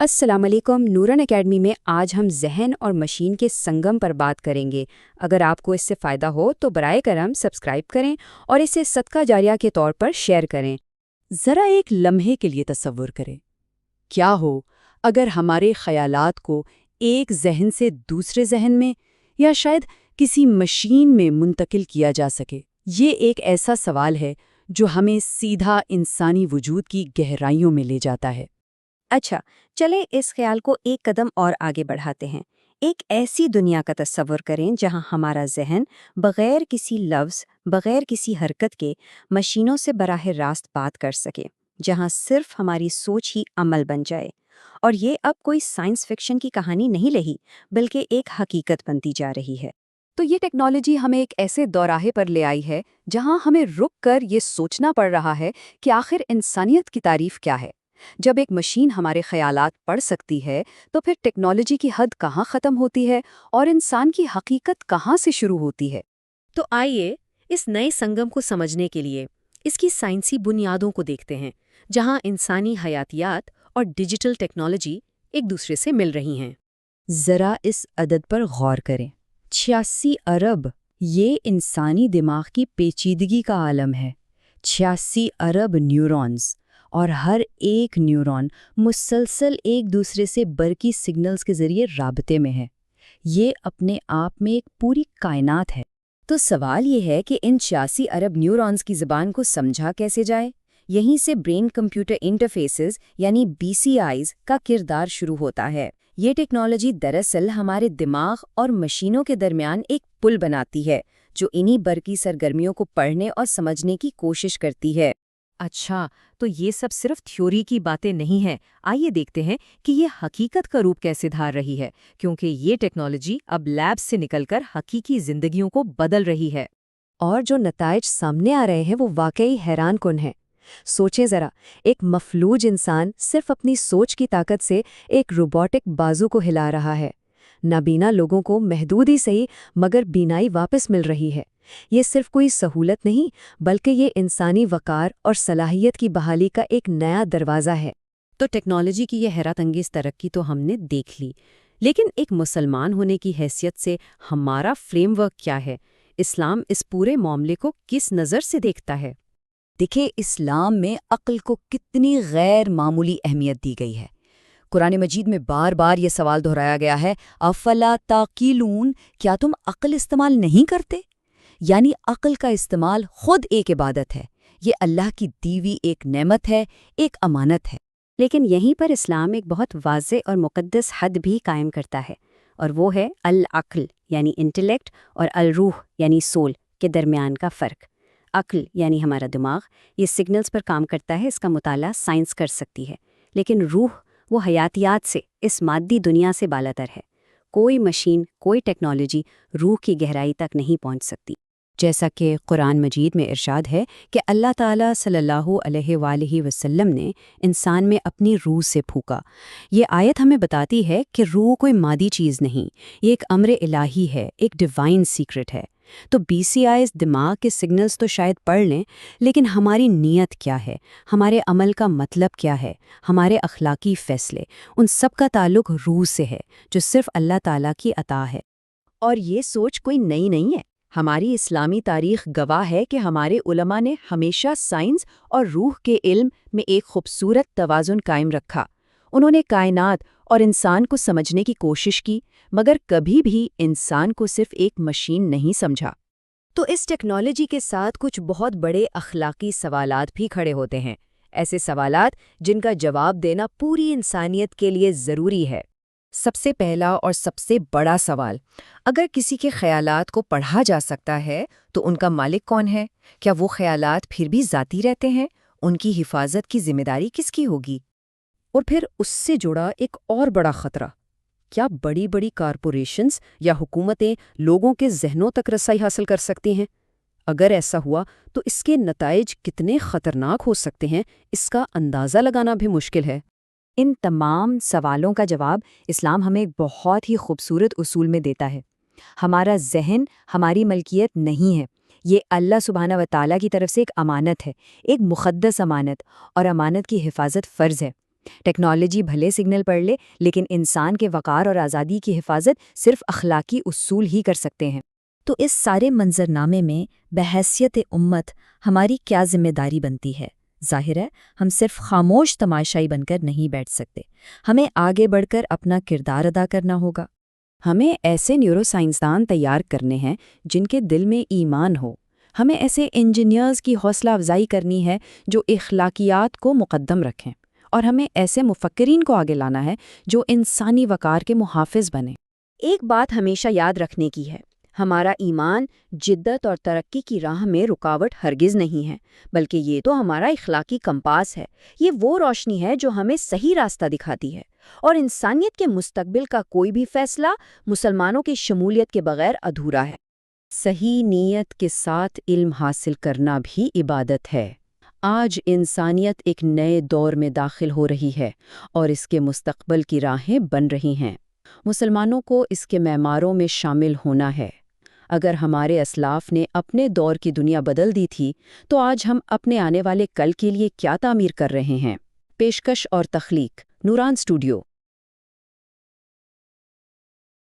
السلام علیکم نورن اکیڈمی میں آج ہم ذہن اور مشین کے سنگم پر بات کریں گے۔ اگر آپ کو اس سے فائدہ ہو تو برائے کرم سبسکرائب کریں اور اسے صدقہ جاریہ کے طور پر شیئر کریں۔ ذرا ایک لمحے کے لیے تصور کریں، کیا ہو اگر ہمارے خیالات کو ایک ذہن سے دوسرے ذہن میں یا شاید کسی مشین میں منتقل کیا جا سکے؟ یہ ایک ایسا سوال ہے جو ہمیں سیدھا انسانی وجود کی گہرائیوں میں لے جاتا ہے۔ اچھا، چلیں اس خیال کو ایک قدم اور آگے بڑھاتے ہیں۔ ایک ایسی دنیا کا تصور کریں جہاں ہمارا ذہن بغیر کسی لفظ، بغیر کسی حرکت کے مشینوں سے براہ راست بات کر سکے، جہاں صرف ہماری سوچ ہی عمل بن جائے۔ اور یہ اب کوئی سائنس فکشن کی کہانی نہیں رہی، بلکہ ایک حقیقت بنتی جا رہی ہے۔ تو یہ ٹیکنالوجی ہمیں ایک ایسے دوراہے پر لے آئی ہے جہاں ہمیں رک کر یہ سوچنا پڑ رہا ہے کہ آخر انسانیت کی تعریف کیا ہے۔ جب ایک مشین ہمارے خیالات پڑھ سکتی ہے تو پھر ٹیکنالوجی کی حد کہاں ختم ہوتی ہے اور انسان کی حقیقت کہاں سے شروع ہوتی ہے؟ تو آئیے اس نئے سنگم کو سمجھنے کے لیے اس کی سائنسی بنیادوں کو دیکھتے ہیں، جہاں انسانی حیاتیات اور ڈیجیٹل ٹیکنالوجی ایک دوسرے سے مل رہی ہیں۔ ذرا اس عدد پر غور کریں، 86 ارب۔ یہ انسانی دماغ کی پیچیدگی کا عالم ہے۔ 86 ارب نیورونز، اور ہر ایک نیورون مسلسل ایک دوسرے سے برقی سگنلز کے ذریعے رابطے میں ہے۔ یہ اپنے آپ میں ایک پوری کائنات ہے۔ تو سوال یہ ہے کہ ان 86 ارب نیورونز کی زبان کو سمجھا کیسے جائے؟ یہیں سے برین کمپیوٹر انٹرفیسز یعنی BCIs کا کردار شروع ہوتا ہے۔ یہ ٹیکنالوجی دراصل ہمارے دماغ اور مشینوں کے درمیان ایک پل بناتی ہے، جو انہی برقی سرگرمیوں کو پڑھنے اور سمجھنے کی کوشش کرتی ہے۔ اچھا، تو یہ سب صرف تھیوری کی باتیں نہیں ہیں۔ آئیے دیکھتے ہیں کہ یہ حقیقت کا روپ کیسے دھار رہی ہے، کیونکہ یہ ٹیکنالوجی اب لیب سے نکل کر حقیقی زندگیوں کو بدل رہی ہے۔ اور جو نتائج سامنے آ رہے ہیں وہ واقعی حیران کن ہیں۔ سوچیں ذرا، ایک مفلوج انسان صرف اپنی سوچ کی طاقت سے ایک روبوٹک بازو کو ہلا رہا ہے۔ نابینا لوگوں کو محدود ہی صحیح مگر بینائی واپس مل رہی ہے۔ یہ صرف کوئی سہولت نہیں، بلکہ یہ انسانی وقار اور صلاحیت کی بحالی کا ایک نیا دروازہ ہے۔ تو ٹیکنالوجی کی یہ حیرت انگیز ترقی تو ہم نے دیکھ لی، لیکن ایک مسلمان ہونے کی حیثیت سے ہمارا فریم ورک کیا ہے؟ اسلام اس پورے معاملے کو کس نظر سے دیکھتا ہے؟ دیکھیں، اسلام میں عقل کو کتنی غیر معمولی اہمیت دی گئی ہے۔ قرآن مجید میں بار بار یہ سوال دہرایا گیا ہے، افلا تعقلون، کیا تم عقل استعمال نہیں کرتے؟ یعنی عقل کا استعمال خود ایک عبادت ہے، یہ اللہ کی دی ہوئی ایک نعمت ہے، ایک امانت ہے۔ لیکن یہیں پر اسلام ایک بہت واضح اور مقدس حد بھی قائم کرتا ہے، اور وہ ہے العقل یعنی انٹلیکٹ اور الروح یعنی سول کے درمیان کا فرق۔ عقل یعنی ہمارا دماغ یہ سگنلز پر کام کرتا ہے، اس کا مطالعہ سائنس کر سکتی ہے، لیکن روح وہ حیاتیات سے، اس مادی دنیا سے بالاتر ہے۔ کوئی مشین، کوئی ٹیکنالوجی روح کی گہرائی تک نہیں پہنچ سکتی۔ جیسا کہ قرآن مجید میں ارشاد ہے کہ اللہ تعالیٰ صلی اللہ علیہ وآلہ وسلم نے انسان میں اپنی روح سے پھونکا۔ یہ آیت ہمیں بتاتی ہے کہ روح کوئی مادی چیز نہیں، یہ ایک امر الہی ہے، ایک ڈیوائن سیکرٹ ہے۔ تو BCIs دماغ کے سگنلز تو شاید پڑھ لیں، لیکن ہماری نیت کیا ہے، ہمارے عمل کا مطلب کیا ہے، ہمارے اخلاقی فیصلے، ان سب کا تعلق روح سے ہے، جو صرف اللہ تعالیٰ کی عطا ہے۔ اور یہ سوچ کوئی نئی نہیں ہے۔ ہماری اسلامی تاریخ گواہ ہے کہ ہمارے علماء نے ہمیشہ سائنس اور روح کے علم میں ایک خوبصورت توازن قائم رکھا۔ انہوں نے کائنات اور انسان کو سمجھنے کی کوشش کی، مگر کبھی بھی انسان کو صرف ایک مشین نہیں سمجھا۔ تو اس ٹیکنالوجی کے ساتھ کچھ بہت بڑے اخلاقی سوالات بھی کھڑے ہوتے ہیں، ایسے سوالات جن کا جواب دینا پوری انسانیت کے لیے ضروری ہے۔ سب سے پہلا اور سب سے بڑا سوال، اگر کسی کے خیالات کو پڑھا جا سکتا ہے تو ان کا مالک کون ہے؟ کیا وہ خیالات پھر بھی ذاتی رہتے ہیں؟ ان کی حفاظت کی ذمہ داری کس کی ہوگی؟ اور پھر اس سے جڑا ایک اور بڑا خطرہ، کیا بڑی بڑی کارپوریشنز یا حکومتیں لوگوں کے ذہنوں تک رسائی حاصل کر سکتی ہیں؟ اگر ایسا ہوا تو اس کے نتائج کتنے خطرناک ہو سکتے ہیں، اس کا اندازہ لگانا بھی مشکل ہے۔ ان تمام سوالوں کا جواب اسلام ہمیں ایک بہت ہی خوبصورت اصول میں دیتا ہے۔ ہمارا ذہن ہماری ملکیت نہیں ہے، یہ اللہ سبحانہ و تعالیٰ کی طرف سے ایک امانت ہے، ایک مقدس امانت، اور امانت کی حفاظت فرض ہے۔ ٹیکنالوجی بھلے سگنل پڑھ لے، لیکن انسان کے وقار اور آزادی کی حفاظت صرف اخلاقی اصول ہی کر سکتے ہیں۔ تو اس سارے منظرنامے میں بحیثیت امت ہماری کیا ذمہ داری بنتی ہے؟ ظاہر ہے ہم صرف خاموش تماشائی بن کر نہیں بیٹھ سکتے، ہمیں آگے بڑھ کر اپنا کردار ادا کرنا ہوگا۔ ہمیں ایسے نیورو سائنسدان تیار کرنے ہیں جن کے دل میں ایمان ہو، ہمیں ایسے انجینئرز کی حوصلہ افزائی کرنی ہے جو اخلاقیات کو مقدم رکھیں، اور ہمیں ایسے مفکرین کو آگے لانا ہے جو انسانی وقار کے محافظ بنیں۔ ایک بات ہمیشہ یاد رکھنے کی ہے، ہمارا ایمان جدت اور ترقی کی راہ میں رکاوٹ ہرگز نہیں ہے، بلکہ یہ تو ہمارا اخلاقی کمپاس ہے۔ یہ وہ روشنی ہے جو ہمیں صحیح راستہ دکھاتی ہے، اور انسانیت کے مستقبل کا کوئی بھی فیصلہ مسلمانوں کی شمولیت کے بغیر ادھورا ہے۔ صحیح نیت کے ساتھ علم حاصل کرنا بھی عبادت ہے۔ آج انسانیت ایک نئے دور میں داخل ہو رہی ہے اور اس کے مستقبل کی راہیں بن رہی ہیں۔ مسلمانوں کو اس کے معماروں میں شامل ہونا ہے۔ اگر ہمارے اسلاف نے اپنے دور کی دنیا بدل دی تھی، تو آج ہم اپنے آنے والے کل کے لیے کیا تعمیر کر رہے ہیں؟ پیشکش اور تخلیق، نوران اسٹوڈیو۔